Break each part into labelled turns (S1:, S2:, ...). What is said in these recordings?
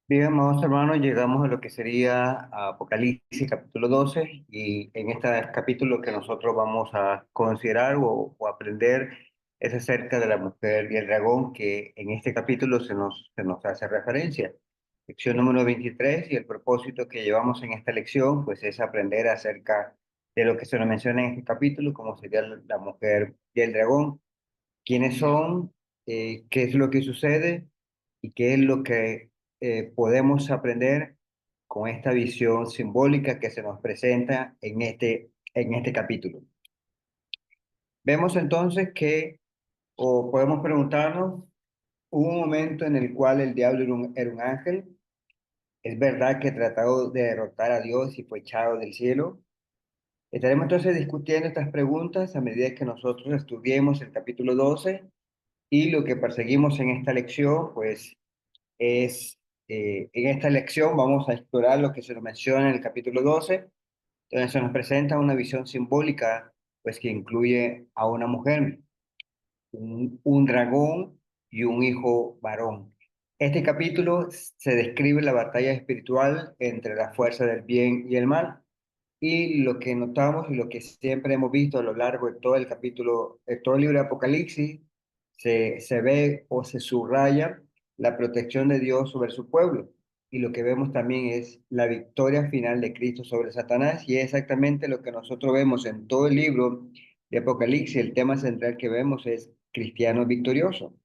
S1: Bien, amados hermanos, llegamos a lo que sería Apocalipsis capítulo 12 y en este capítulo que nosotros vamos a considerar o aprender es acerca de la mujer y el dragón que en este capítulo se nos hace referencia. Lección número 23 y el propósito que llevamos en esta lección pues es aprender acerca de lo que se nos menciona en este capítulo, como sería la mujer y el dragón, quiénes son, qué es lo que sucede y qué es lo que podemos aprender con esta visión simbólica que se nos presenta en este capítulo. Vemos entonces que, o podemos preguntarnos, hubo un momento en el cual el diablo era un ángel. Es verdad que trató de derrotar a Dios y fue echado del cielo. Estaremos entonces discutiendo estas preguntas a medida que nosotros estudiemos el capítulo 12 y lo que perseguimos en esta lección, pues en esta lección vamos a explorar lo que se nos menciona en el capítulo 12, donde se nos presenta una visión simbólica, pues que incluye a una mujer, un dragón y un hijo varón. Este capítulo se describe la batalla espiritual entre la fuerza del bien y el mal. Y lo que notamos y lo que siempre hemos visto a lo largo de todo el capítulo, de todo el libro de Apocalipsis, se ve o se subraya la protección de Dios sobre su pueblo. Y lo que vemos también es la victoria final de Cristo sobre Satanás. Y es exactamente lo que nosotros vemos en todo el libro de Apocalipsis. El tema central que vemos es cristiano victorioso.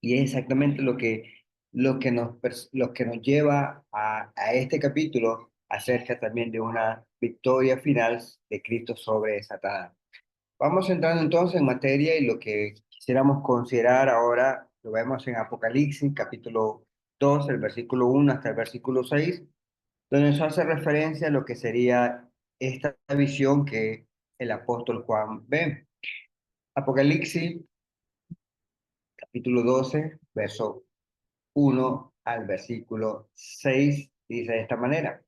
S1: Y es exactamente lo que nos lleva a este capítulo acerca también de una victoria final de Cristo sobre Satanás. Vamos entrando entonces en materia y lo que quisiéramos considerar ahora lo vemos en Apocalipsis, capítulo 2, el versículo 1 hasta el versículo 6, donde nos hace referencia a lo que sería esta visión que el apóstol Juan ve. Apocalipsis, capítulo 12, verso 1 al versículo 6 dice de esta manera: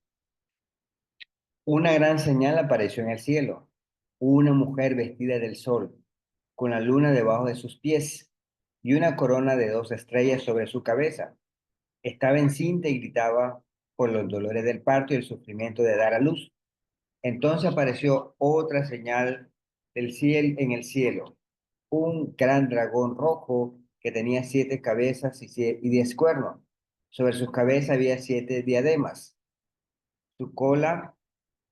S1: Una gran señal apareció en el cielo, una mujer vestida del sol, con la luna debajo de sus pies y una corona de 2 estrellas sobre su cabeza. Estaba encinta y gritaba por los dolores del parto y el sufrimiento de dar a luz. Entonces apareció otra señal del cielo en el cielo, un gran dragón rojo que tenía 7 cabezas y 10 cuernos. Sobre sus cabezas había 7 diademas. Su cola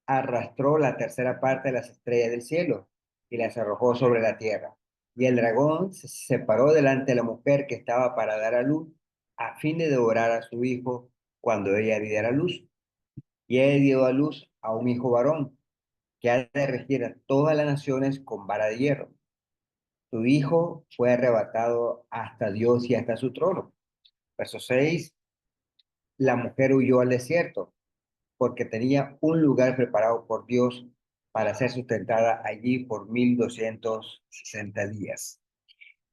S1: arrastró la tercera parte de las estrellas del cielo y las arrojó sobre la tierra. Y el dragón se paró delante de la mujer que estaba para dar a luz, a fin de devorar a su hijo cuando ella diera a luz. Y él dio a luz a un hijo varón que ha de regir a todas las naciones con vara de hierro. Su hijo fue arrebatado hasta Dios y hasta su trono. Verso 6: La mujer huyó al desierto porque tenía un lugar preparado por Dios para ser sustentada allí por 1260 días.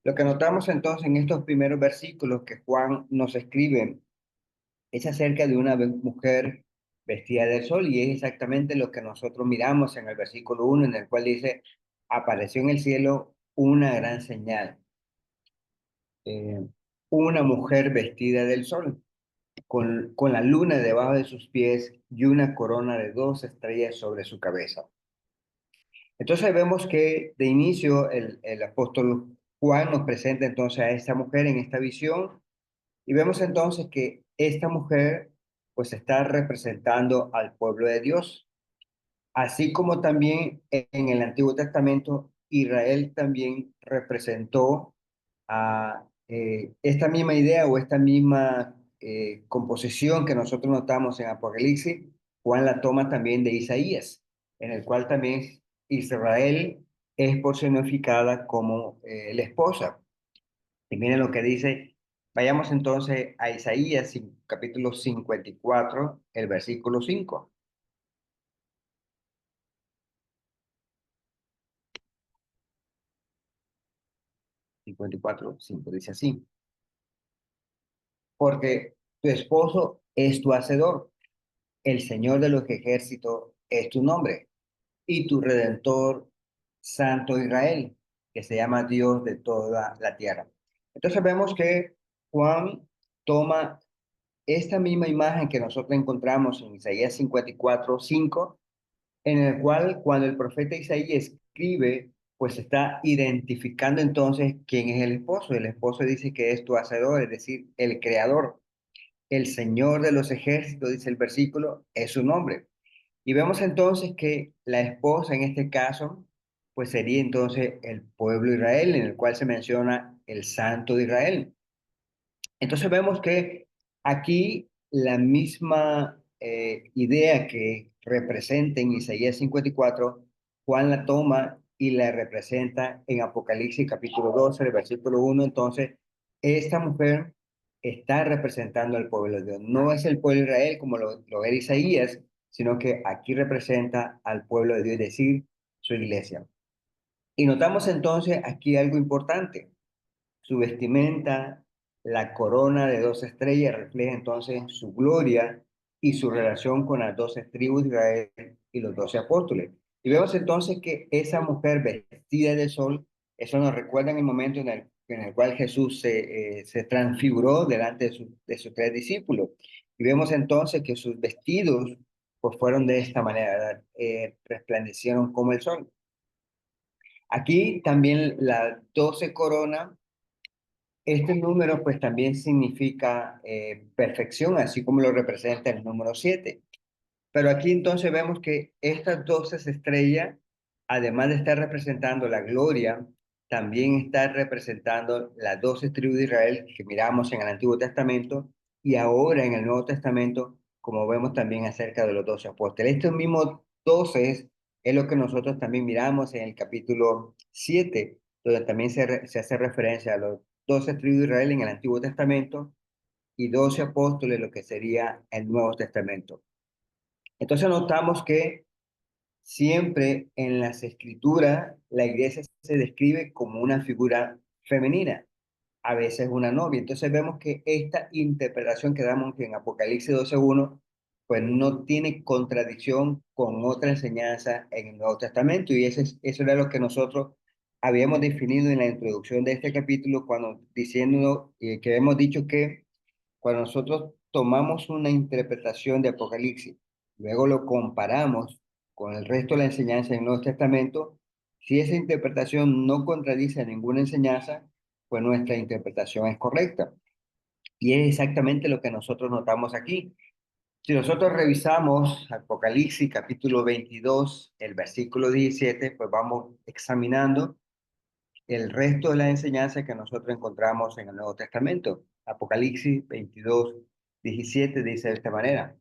S1: Lo que notamos entonces en estos primeros versículos que Juan nos escribe es acerca de una mujer vestida de sol, y es exactamente lo que nosotros miramos en el versículo 1, en el cual dice: apareció en el cielo una gran señal, eh, una mujer vestida del sol, con la luna debajo de sus pies y una corona de 2 estrellas sobre su cabeza. Entonces vemos que de inicio el apóstol Juan nos presenta entonces a esta mujer en esta visión, y vemos entonces que esta mujer pues está representando al pueblo de Dios, así como también en el Antiguo Testamento Israel también representó a esta misma idea o esta misma composición que nosotros notamos en Apocalipsis. Juan la toma también de Isaías, en el cual también Israel es personificada como la esposa. Y miren lo que dice. Vayamos entonces a Isaías capítulo 54, el versículo 5. 54, 5 dice así: Porque tu esposo es tu hacedor, el Señor de los ejércitos es tu nombre, y tu Redentor, Santo Israel, que se llama Dios de toda la tierra. Entonces vemos que Juan toma esta misma imagen que nosotros encontramos en Isaías 54:5, en el cual cuando el profeta Isaías escribe, pues está identificando entonces quién es el esposo. El esposo dice que es tu hacedor, es decir, el creador, el Señor de los ejércitos, dice el versículo, es su nombre. Y vemos entonces que la esposa en este caso, pues sería entonces el pueblo de Israel, en el cual se menciona el Santo de Israel. Entonces vemos que aquí la misma idea que representa en Isaías 54, Juan la toma y la representa en Apocalipsis capítulo 12, el versículo 1. Entonces, esta mujer está representando al pueblo de Dios. No es el pueblo de Israel como lo era Isaías, sino que aquí representa al pueblo de Dios, es decir, su iglesia. Y notamos entonces aquí algo importante. Su vestimenta, la corona de 2 estrellas, refleja entonces su gloria y su relación con las 12 tribus de Israel y los 12 apóstoles. Y vemos entonces que esa mujer vestida de sol, eso nos recuerda en el momento en el cual Jesús se transfiguró delante de sus 3 discípulos. Y vemos entonces que sus vestidos pues fueron de esta manera, ¿verdad? Resplandecieron como el sol. Aquí también la 12 corona, este número pues también significa perfección, así como lo representa el número 7. Pero aquí entonces vemos que estas 12 estrellas, además de estar representando la gloria, también está representando las 12 tribus de Israel que miramos en el Antiguo Testamento y ahora en el Nuevo Testamento, como vemos también acerca de los 12 apóstoles. Estos mismos 12 es lo que nosotros también miramos en el capítulo 7, donde también se hace referencia a los 12 tribus de Israel en el Antiguo Testamento y 12 apóstoles, lo que sería el Nuevo Testamento. Entonces notamos que siempre en las escrituras la iglesia se describe como una figura femenina, a veces una novia. Entonces vemos que esta interpretación que damos en Apocalipsis 12:1 pues no tiene contradicción con otra enseñanza en el Nuevo Testamento. Y eso era lo que nosotros habíamos definido en la introducción de este capítulo, cuando diciendo que hemos dicho que cuando nosotros tomamos una interpretación de Apocalipsis, luego lo comparamos con el resto de la enseñanza en el Nuevo Testamento, si esa interpretación no contradice ninguna enseñanza, pues nuestra interpretación es correcta. Y es exactamente lo que nosotros notamos aquí. Si nosotros revisamos Apocalipsis capítulo 22, el versículo 17, pues vamos examinando el resto de la enseñanza que nosotros encontramos en el Nuevo Testamento. Apocalipsis 22:17 dice de esta manera: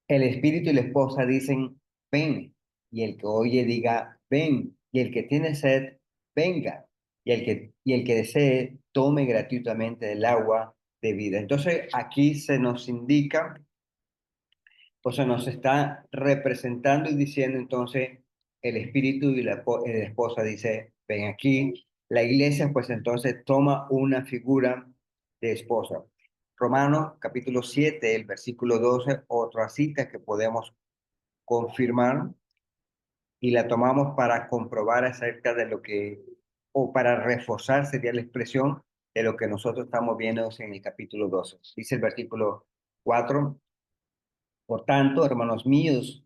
S1: el espíritu y la esposa dicen, ven, y el que oye diga, ven, y el que tiene sed, venga, y el que desee, tome gratuitamente del agua de vida. Entonces aquí se nos indica, o sea, nos está representando y diciendo entonces el espíritu y la esposa dice, ven aquí. La iglesia pues entonces toma una figura de esposa. Romanos capítulo 7, el versículo 12, otra cita que podemos confirmar y la tomamos para comprobar acerca de lo que, o para reforzar sería la expresión de lo que nosotros estamos viendo en el capítulo 12. Dice el versículo 4, por tanto, hermanos míos,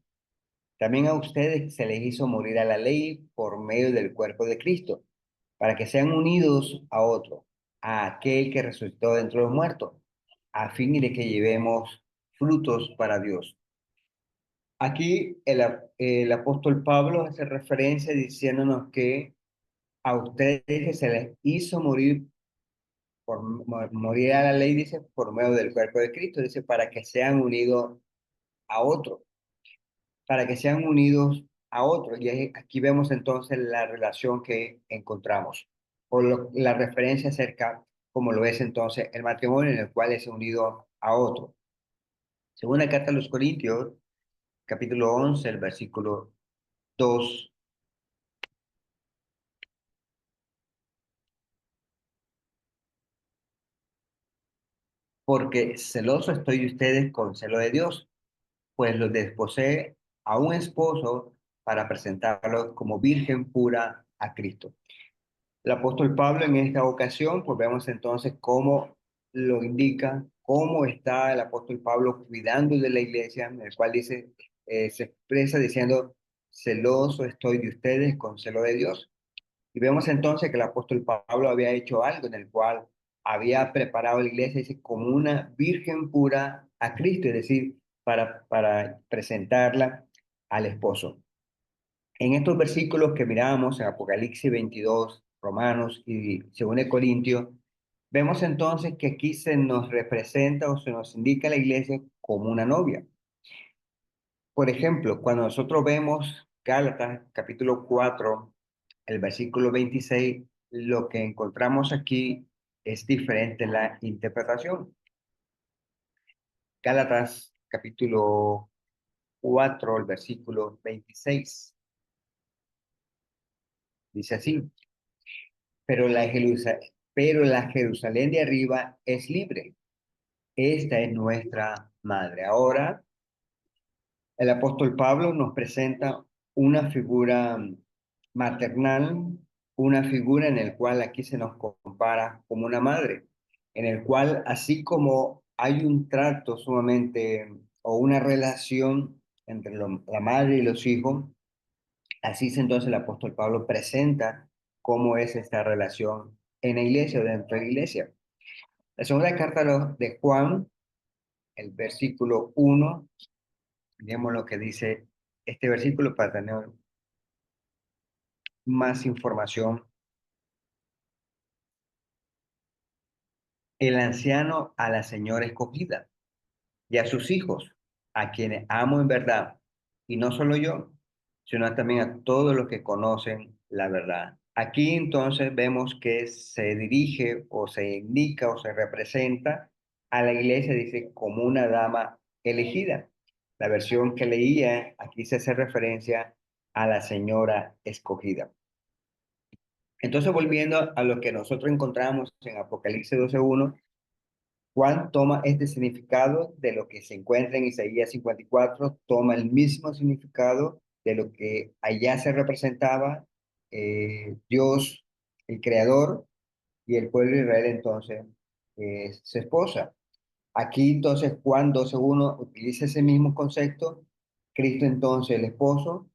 S1: también a ustedes se les hizo morir a la ley por medio del cuerpo de Cristo, para que sean unidos a otro, a aquel que resucitó de entre los muertos, a fin de que llevemos frutos para Dios. Aquí el apóstol Pablo hace referencia diciéndonos que a ustedes se les hizo morir, morir a la ley, dice, por medio del cuerpo de Cristo, dice, para que sean unidos a otro, para que sean unidos a otro. Y aquí vemos entonces la relación que encontramos, o la referencia acerca, como lo es entonces el matrimonio en el cual es unido a otro. Según la carta a los Corintios, capítulo 11, el versículo 2, porque celoso estoy de ustedes con celo de Dios, pues los desposee a un esposo para presentarlo como virgen pura a Cristo. El apóstol Pablo en esta ocasión, pues vemos entonces cómo lo indica cómo está el apóstol Pablo cuidando de la iglesia, en el cual dice, se expresa diciendo, celoso estoy de ustedes con celo de Dios. Y vemos entonces que el apóstol Pablo había hecho algo en el cual había preparado la iglesia, dice, como una virgen pura a Cristo, es decir, para presentarla al esposo. En estos versículos que miramos en Apocalipsis 22, Romanos y 2 Corintios, vemos entonces que aquí se nos representa o se nos indica la iglesia como una novia. Por ejemplo, cuando nosotros vemos Gálatas capítulo 4, el versículo 26, lo que encontramos aquí es diferente en la interpretación. Gálatas capítulo 4, el versículo 26, dice así, pero la Jerusalén de arriba es libre. Esta es nuestra madre. Ahora, el apóstol Pablo nos presenta una figura maternal, una figura en el cual aquí se nos compara como una madre, en el cual así como hay un trato sumamente o una relación entre la madre y los hijos, así es entonces el apóstol Pablo presenta cómo es esta relación en la iglesia o dentro de la iglesia. La segunda carta de Juan, el versículo 1, miremos lo que dice este versículo para tener más información. El anciano a la señora escogida y a sus hijos, a quienes amo en verdad, y no solo yo, sino también a todos los que conocen la verdad. Aquí entonces vemos que se dirige o se indica o se representa a la iglesia, dice, como una dama elegida. La versión que leía aquí se hace referencia a la señora escogida. Entonces, volviendo a lo que nosotros encontramos en Apocalipsis 12:1, Juan toma este significado de lo que se encuentra en Isaías 54, toma el mismo significado de lo que allá se representaba Dios, el Creador, y el pueblo de Israel entonces su esposa. Aquí entonces Juan 12:1 utiliza ese mismo concepto, Cristo entonces el esposo,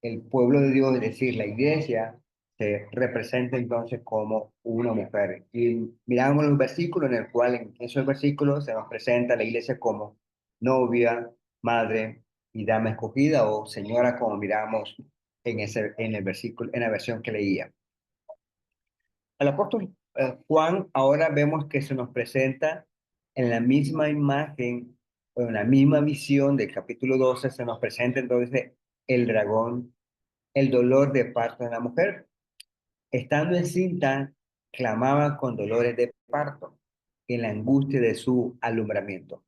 S1: el pueblo de Dios, es decir, la iglesia, se representa entonces como una mujer. Y miramos los versículos en el cual en esos versículos se nos presenta la iglesia como novia, madre y dama escogida o señora, como miramos en el versículo, en la versión que leía. Al apóstol Juan ahora vemos que se nos presenta en la misma imagen o en la misma visión del capítulo 12, se nos presenta entonces el dragón, el dolor de parto de la mujer. Estando encinta, clamaba con dolores de parto en la angustia de su alumbramiento.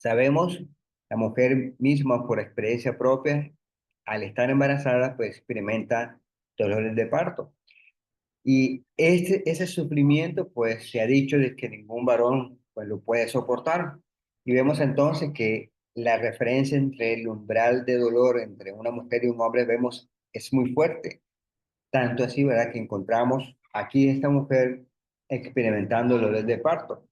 S1: Sabemos, la mujer misma por experiencia propia, al estar embarazada, pues experimenta dolores de parto. Y ese sufrimiento, pues se ha dicho de que ningún varón pues, lo puede soportar. Y vemos entonces que la referencia entre el umbral de dolor entre una mujer y un hombre, vemos, es muy fuerte. Tanto así, ¿verdad? Que encontramos aquí esta mujer experimentando dolores de parto.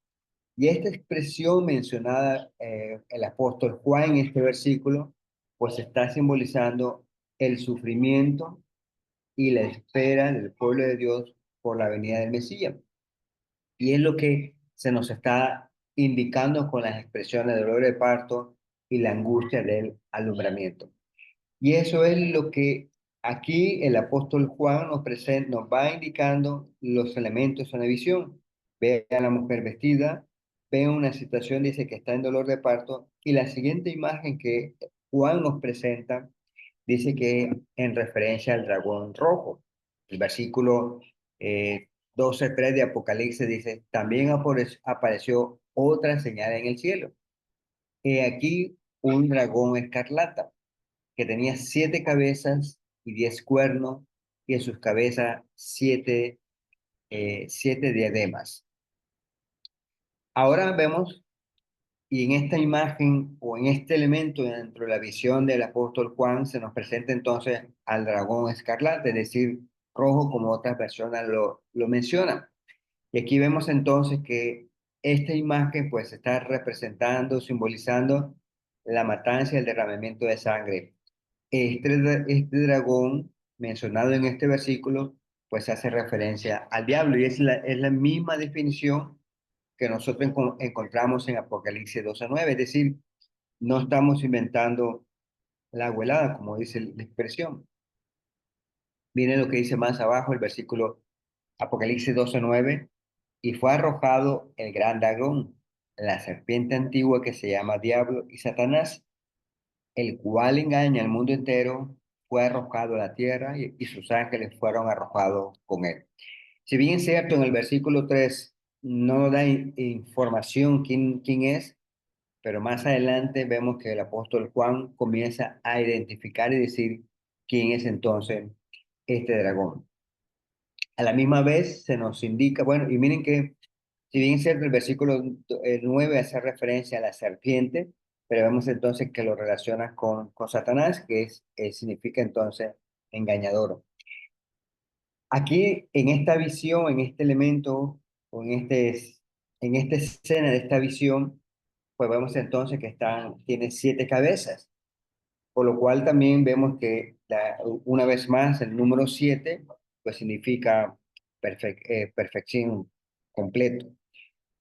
S1: Y esta expresión mencionada el apóstol Juan en este versículo, pues está simbolizando el sufrimiento y la espera del pueblo de Dios por la venida del Mesías. Y es lo que se nos está indicando con las expresiones de dolor de parto y la angustia del alumbramiento. Y eso es lo que aquí el apóstol Juan nos va indicando los elementos en la visión. Ve a la mujer vestida, ve una situación, dice que está en dolor de parto, y la siguiente imagen que Juan nos presenta dice que en referencia al dragón rojo. El versículo 12:3 de Apocalipsis dice, también apareció otra señal en el cielo. He aquí un dragón escarlata que tenía 7 cabezas y 10 cuernos, y en sus cabezas siete diademas. Ahora vemos, y en esta imagen o en este elemento dentro de la visión del apóstol Juan, se nos presenta entonces al dragón escarlata, es decir, rojo, como otras versiones lo mencionan. Y aquí vemos entonces que esta imagen pues está representando, simbolizando la matanza y el derramamiento de sangre. Este dragón mencionado en este versículo pues hace referencia al diablo y es la misma definición que nosotros encontramos en Apocalipsis 12:9, es decir, no estamos inventando la abuelada, como dice la expresión. Miren lo que dice más abajo el versículo Apocalipsis 12:9, y fue arrojado el gran dragón, la serpiente antigua que se llama Diablo y Satanás, el cual engaña al mundo entero, fue arrojado a la tierra y sus ángeles fueron arrojados con él. Si bien es cierto, en el versículo 3 no da información quién es, pero más adelante vemos que el apóstol Juan comienza a identificar y decir quién es entonces este dragón. A la misma vez se nos indica, bueno, y miren que si bien es cierto el versículo 9 hace referencia a la serpiente, pero vemos entonces que lo relaciona con Satanás, que significa entonces engañador. Aquí en esta visión, en este elemento, o en esta escena de esta visión, pues vemos entonces que tiene 7 cabezas, por lo cual también vemos que una vez más el número 7 pues significa perfección, completo.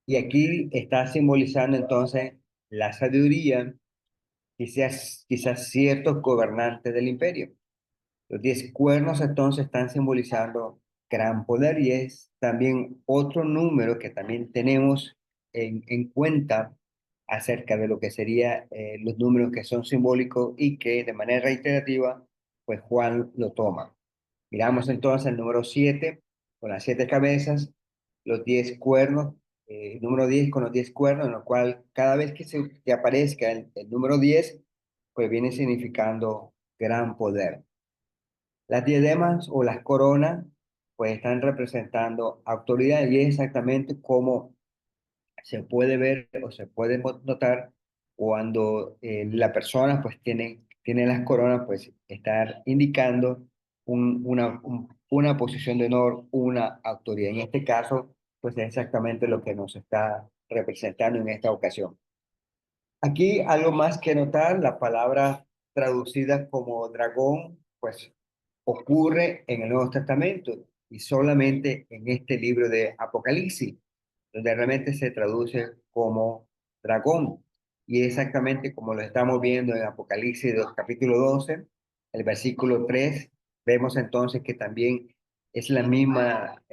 S1: Y aquí está simbolizando entonces la sabiduría, quizás ciertos gobernantes del imperio. Los 10 cuernos entonces están simbolizando gran poder y es también otro número que también tenemos en cuenta acerca de lo que serían los números que son simbólicos y que de manera reiterativa, pues Juan lo toma. Miramos entonces el número 7 con las 7 cabezas, los 10 cuernos, el número 10 con los 10 cuernos, en lo cual cada vez que aparezca el número 10 pues viene significando gran poder. Las diademas o las coronas pues están representando autoridad y es exactamente como se puede ver o se puede notar cuando la persona pues tiene las coronas, pues estar indicando una posición de honor, una autoridad. En este caso, pues es exactamente lo que nos está representando en esta ocasión. Aquí algo más que notar, la palabra traducida como dragón, pues ocurre en el Nuevo Testamento y solamente en este libro de Apocalipsis, donde realmente se traduce como dragón. Y exactamente como lo estamos viendo en Apocalipsis capítulo 12, el versículo 3, vemos entonces que también es la misma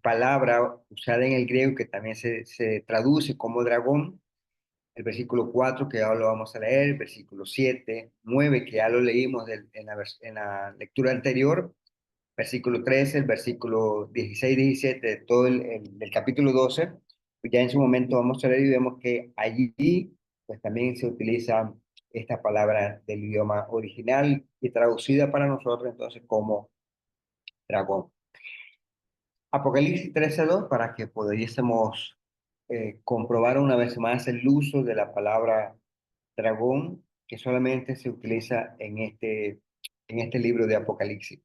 S1: palabra usada en el griego que también se traduce como dragón. El versículo 4 que ya lo vamos a leer, el versículo 7, 9 que ya lo leímos en la lectura anterior, versículo 13, el versículo 16, 17 de todo del capítulo 12, pues ya en su momento vamos a leer y vemos que allí pues también se utiliza esta palabra del idioma original y traducida para nosotros entonces como dragón. Apocalipsis 13:2 para que pudiésemos comprobar una vez más el uso de la palabra dragón que solamente se utiliza en este libro de Apocalipsis.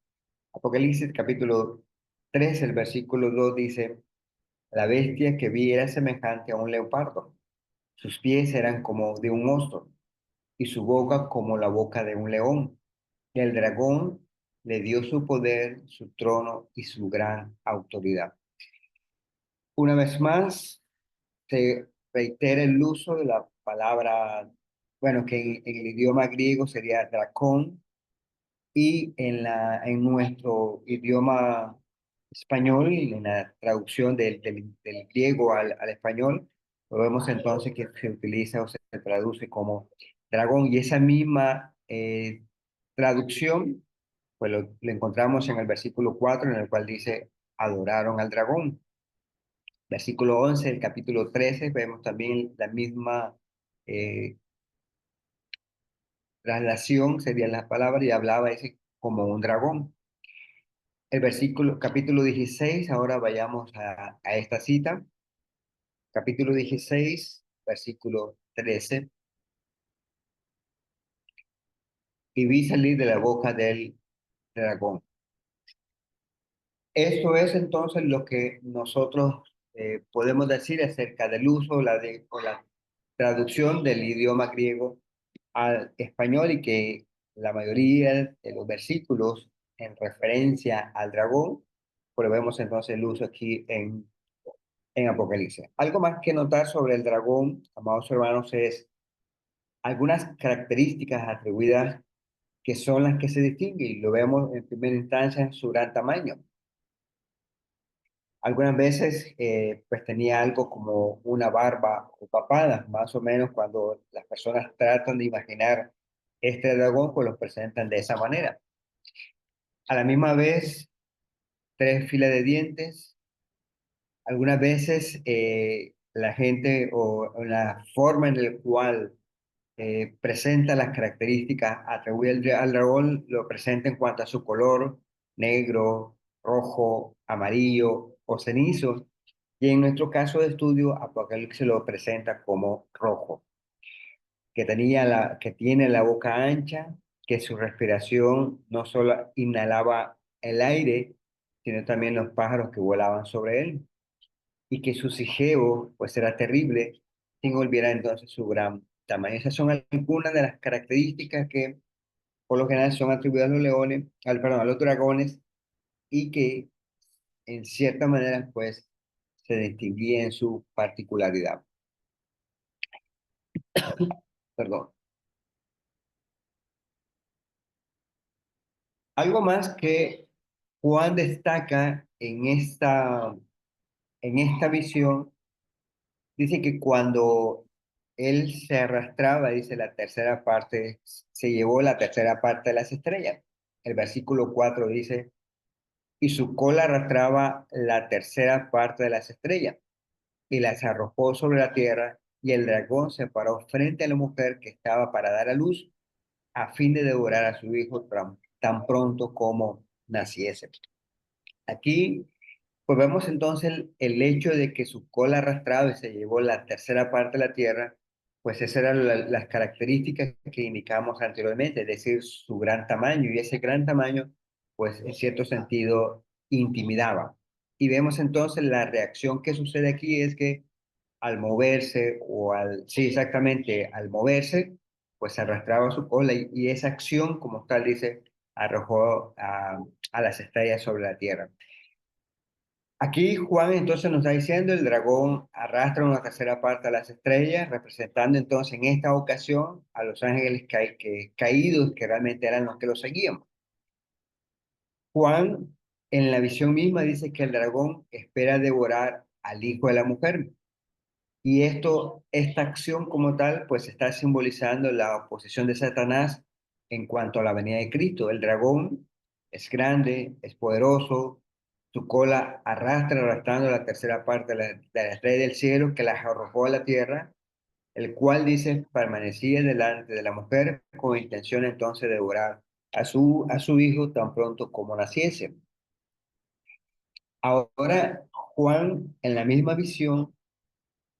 S1: Apocalipsis capítulo 3, el versículo 2 dice, la bestia que vi era semejante a un leopardo, sus pies eran como de un oso y su boca como la boca de un león. Y el dragón le dio su poder, su trono y su gran autoridad. Una vez más, se reitera el uso de la palabra, bueno, que en el idioma griego sería dracón, y en nuestro idioma español, en la traducción del griego al español, lo vemos entonces que se utiliza o se traduce como dragón, y esa misma traducción, pues lo encontramos en el versículo 4 en el cual dice, adoraron al dragón. Versículo 11 del capítulo 13 vemos también la misma eh, traslación, sería la palabra, y hablaba ese como un dragón. El capítulo 16 ahora vayamos a esta cita, capítulo 16 versículo 13, y vi salir de la boca del dragón. Esto es entonces lo que nosotros podemos decir acerca del uso o la traducción del idioma griego al español y que la mayoría de los versículos en referencia al dragón, pues vemos entonces el uso aquí en Apocalipsis. Algo más que notar sobre el dragón, amados hermanos, es algunas características atribuidas que son las que se distinguen y lo vemos en primera instancia en su gran tamaño. Algunas veces pues tenía algo como una barba o papada, más o menos cuando las personas tratan de imaginar este dragón, pues lo presentan de esa manera. A la misma vez, tres filas de dientes. Algunas veces la gente o la forma en la cual presenta las características atribuidas al dragón, lo presenta en cuanto a su color, negro, rojo, amarillo o cenizo. Y en nuestro caso de estudio, Apocalipsis lo presenta como rojo, que tiene la boca ancha, que su respiración no solo inhalaba el aire, sino también los pájaros que volaban sobre él, y que su sigeo pues era terrible, sin olvidar entonces su gran tamaño. Esas son algunas de las características que por lo general son atribuidas a los leones, perdón, a los dragones, y que en cierta manera pues se distinguía en su particularidad. Perdón. Algo más que Juan destaca en esta visión, dice que cuando él se arrastraba, dice la tercera parte, se llevó la tercera parte de las estrellas. El versículo 4 dice, y su cola arrastraba la tercera parte de las estrellas y las arrojó sobre la tierra, y el dragón se paró frente a la mujer que estaba para dar a luz a fin de devorar a su hijo tan pronto como naciese. Aquí, pues vemos entonces el hecho de que su cola arrastraba y se llevó la tercera parte de la tierra, pues esas eran las características que indicamos anteriormente, es decir, su gran tamaño, y ese gran tamaño, pues en cierto sentido, intimidaba. Y vemos entonces la reacción que sucede aquí es que al moverse sí, exactamente, al moverse, pues arrastraba su cola y esa acción, como tal, dice, arrojó a las estrellas sobre la tierra. Aquí Juan entonces nos está diciendo, el dragón arrastra una tercera parte de las estrellas, representando entonces en esta ocasión a los ángeles caídos, que realmente eran los que lo seguían. Juan, en la visión misma, dice que el dragón espera devorar al hijo de la mujer. Y esta acción como tal, pues está simbolizando la oposición de Satanás en cuanto a la venida de Cristo. El dragón es grande, es poderoso, su cola arrastrando la tercera parte de la estrella del cielo que las arrojó a la tierra, el cual dice permanecía delante de la mujer con intención entonces de devorar a su hijo tan pronto como naciese. Ahora, Juan, en la misma visión,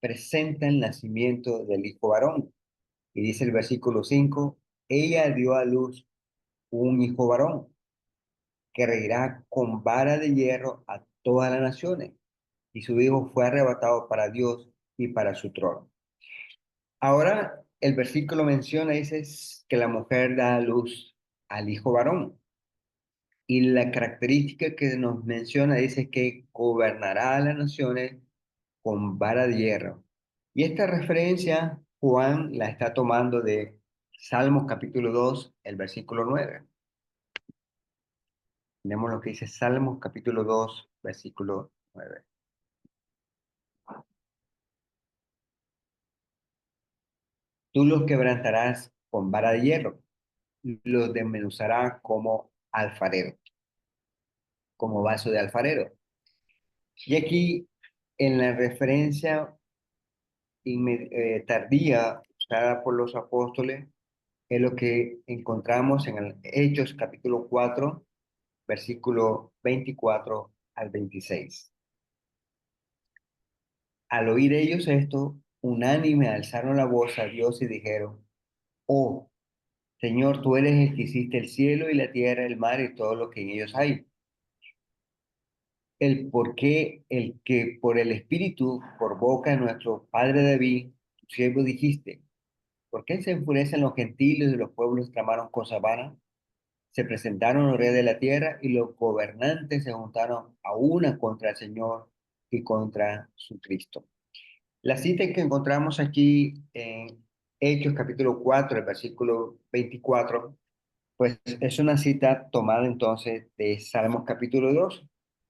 S1: presenta el nacimiento del hijo varón. Y dice el versículo 5, ella dio a luz un hijo varón que regirá con vara de hierro a todas las naciones. Y su hijo fue arrebatado para Dios y para su trono. Ahora el versículo menciona, dice, que la mujer da a luz al hijo varón. Y la característica que nos menciona dice que gobernará a las naciones con vara de hierro. Y esta referencia Juan la está tomando de Salmos capítulo 2 el versículo 9. Tenemos lo que dice Salmos capítulo 2 versículo 9. Tú los quebrantarás con vara de hierro, los desmenuzarás como alfarero, como vaso de alfarero. Y aquí, en la referencia tardía usada por los apóstoles, es lo que encontramos en el Hechos capítulo 4 versículo 24 al 26. Al oír ellos esto, unánime alzaron la voz a Dios y dijeron, oh, Señor, tú eres el que hiciste el cielo y la tierra, el mar y todo lo que en ellos hay. el por qué el que por el Espíritu, por boca de nuestro padre David, tu siervo dijiste, ¿por qué se enfurecen los gentiles y los pueblos tramaron cosas vanas? Se presentaron los reyes de la tierra y los gobernantes se juntaron a una contra el Señor y contra su Cristo. La cita que encontramos aquí en Hechos capítulo 4, el versículo 24, pues es una cita tomada entonces de Salmos capítulo 2.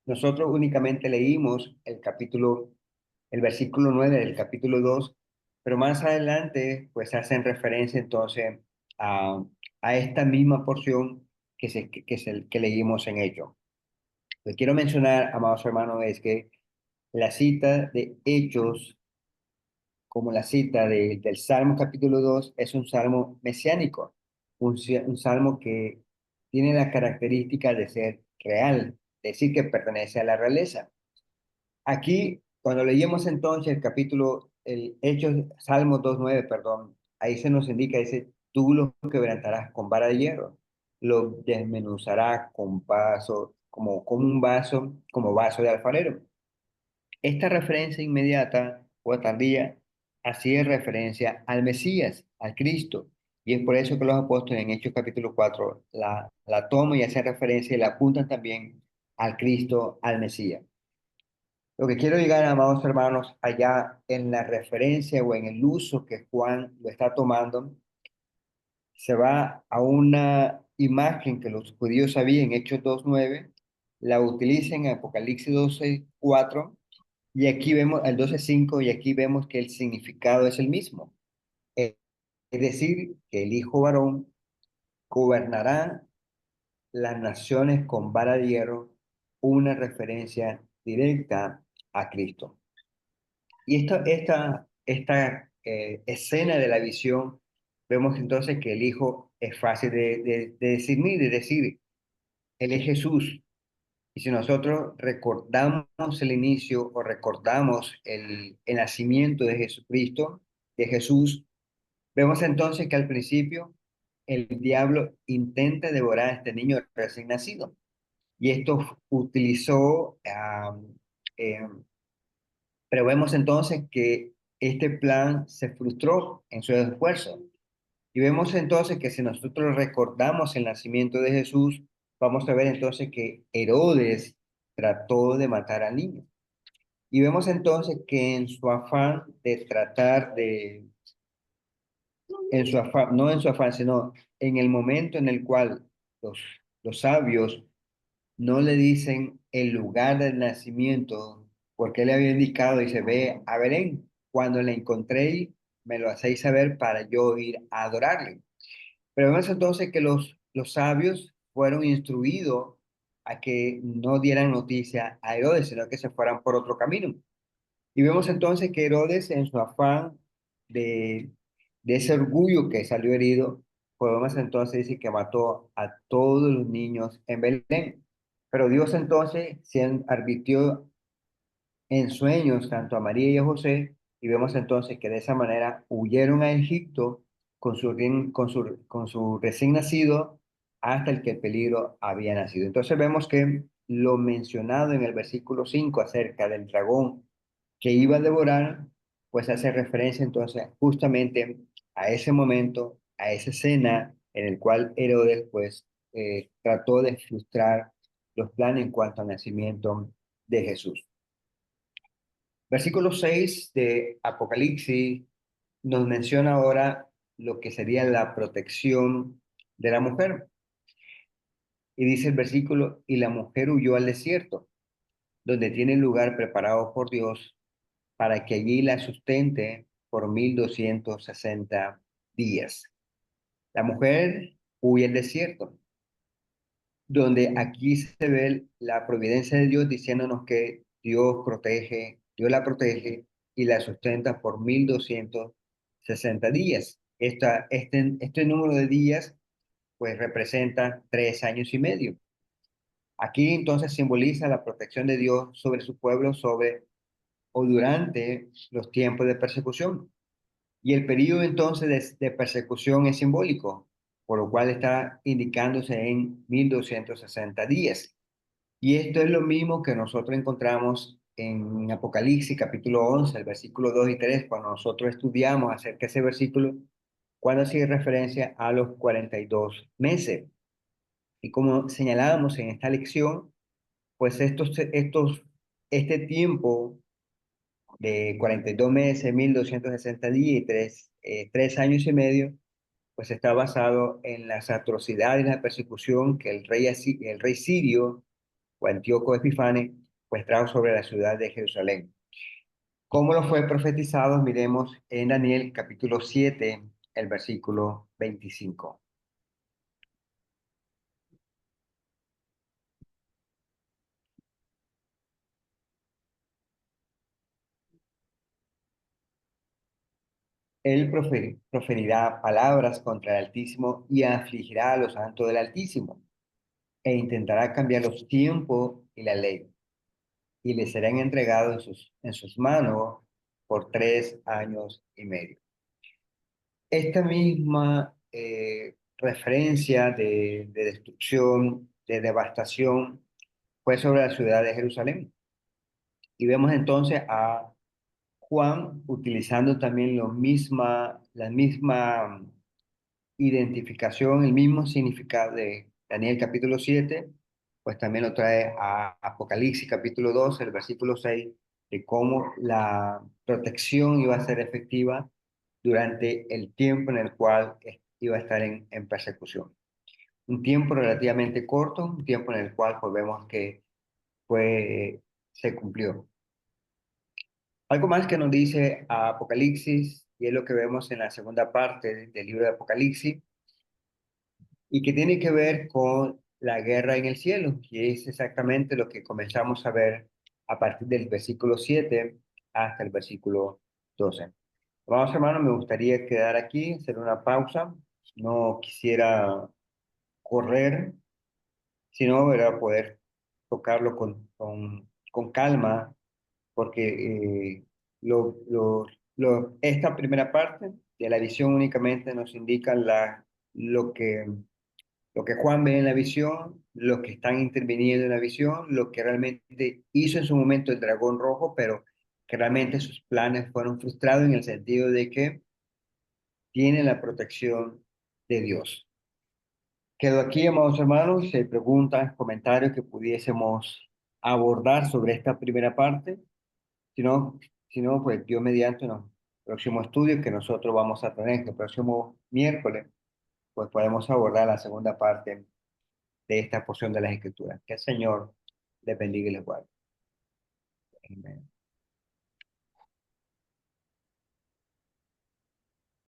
S1: Nosotros únicamente leímos el versículo 9 del capítulo 2, pero más adelante pues hacen referencia entonces a, a esta misma porción que leímos en ello. Lo que quiero mencionar, amados hermanos, es que la cita de Hechos, como la cita del Salmo capítulo 2, es un salmo mesiánico, un salmo que tiene la característica de ser real, decir que pertenece a la realeza. Aquí, cuando leímos entonces el capítulo, el Hechos, Salmo 2:9, perdón, ahí se nos indica, dice, tú lo quebrantarás con vara de hierro, lo desmenuzarás con vaso, como un vaso, como vaso de alfarero. Esta referencia inmediata o tardía hacía referencia al Mesías, al Cristo, y es por eso que los apóstoles en Hechos capítulo 4 la toman y hacen referencia y la apuntan también al Cristo, al Mesías. Lo que quiero llegar, amados hermanos, allá en la referencia o en el uso que Juan lo está tomando, se va a una imagen que los judíos sabían en Hechos 2:9, la utilizan en Apocalipsis 12:4, y aquí vemos el 12:5, y aquí vemos que el significado es el mismo. Es decir, que el Hijo varón gobernará las naciones con vara de hierro, una referencia directa a Cristo. Y esta escena de la visión, vemos entonces que el Hijo es fácil de discernir, de decir, Él es Jesús. Y si nosotros recordamos el inicio o recordamos el nacimiento de Jesucristo, de Jesús, vemos entonces que al principio el diablo intenta devorar a este niño recién nacido. Y esto utilizó pero vemos entonces que este plan se frustró en su esfuerzo. Y vemos entonces que si nosotros recordamos el nacimiento de Jesús, vamos a ver entonces que Herodes trató de matar al niño. Y vemos entonces que en su afán de tratar de, en su afán, no en su afán, sino en el momento en el cual los, los sabios no le dicen el lugar del nacimiento, porque le había indicado y se ve a Belén. Cuando la encontré, me lo hacéis saber para yo ir a adorarle. Pero vemos entonces que los sabios fueron instruidos a que no dieran noticia a Herodes, sino que se fueran por otro camino. Y vemos entonces que Herodes, en su afán de, de ese orgullo que salió herido, podemos entonces decir que mató a todos los niños en Belén. Pero Dios entonces se advirtió en sueños tanto a María y a José, y vemos entonces que de esa manera huyeron a Egipto con su recién nacido hasta el que el peligro había nacido. Entonces vemos que lo mencionado en el versículo 5 acerca del dragón que iba a devorar, pues hace referencia entonces justamente a ese momento, a esa escena en el cual Herodes pues trató de frustrar los planes en cuanto al nacimiento de Jesús. Versículo 6 de Apocalipsis nos menciona ahora lo que sería la protección de la mujer. Y dice el versículo, y la mujer huyó al desierto, donde tiene lugar preparado por Dios para que allí la sustente por 1260 días. La mujer huye al desierto, donde aquí se ve la providencia de Dios diciéndonos que Dios la protege y la sustenta por 1260 días. Este número de días pues representa 3 años y medio. Aquí entonces simboliza la protección de Dios sobre su pueblo, sobre o durante los tiempos de persecución. Y el periodo entonces de persecución es simbólico, por lo cual está indicándose en 1260 días. Y esto es lo mismo que nosotros encontramos en Apocalipsis capítulo 11 el versículo 2 y 3 cuando nosotros estudiamos acerca de ese versículo, cuando hace referencia a los 42 meses. Y como señalábamos en esta lección, pues este tiempo de 42 meses, 1260 días y 3 años y medio, pues está basado en las atrocidades y la persecución que el rey sirio o Antíoco Epífanes pues trajo sobre la ciudad de Jerusalén. Como lo fue profetizado, miremos en Daniel capítulo 7, el versículo 25. Él proferirá palabras contra el Altísimo y afligirá a los santos del Altísimo, e intentará cambiar los tiempos y la ley, y le serán entregados en sus manos por 3 años y medio. Esta misma referencia de destrucción, de devastación, fue sobre la ciudad de Jerusalén. Y vemos entonces a Juan utilizando también la misma identificación, el mismo significado de Daniel capítulo 7, pues también lo trae a Apocalipsis capítulo 12, el versículo 6, de cómo la protección iba a ser efectiva durante el tiempo en el cual iba a estar en persecución. Un tiempo relativamente corto, un tiempo en el cual pues vemos que se cumplió. Algo más que nos dice Apocalipsis, y es lo que vemos en la segunda parte del libro de Apocalipsis, y que tiene que ver con la guerra en el cielo, y es exactamente lo que comenzamos a ver a partir del versículo 7 hasta el versículo 12. Vamos, hermanos, me gustaría quedar aquí, hacer una pausa. No quisiera correr, sino ¿verdad? Poder tocarlo con calma, porque esta primera parte de la visión únicamente nos indica lo que lo que Juan ve en la visión, los que están interviniendo en la visión, lo que realmente hizo en su momento el dragón rojo, pero que realmente sus planes fueron frustrados en el sentido de que tiene la protección de Dios. Quedo aquí, amados hermanos, si hay preguntas, comentarios que pudiésemos abordar sobre esta primera parte. Si no, si no, pues Dios mediante en el próximo estudio que nosotros vamos a tener el próximo miércoles, pues podemos abordar la segunda parte de esta porción de las Escrituras. Que el Señor les bendiga y les guarde. Amén.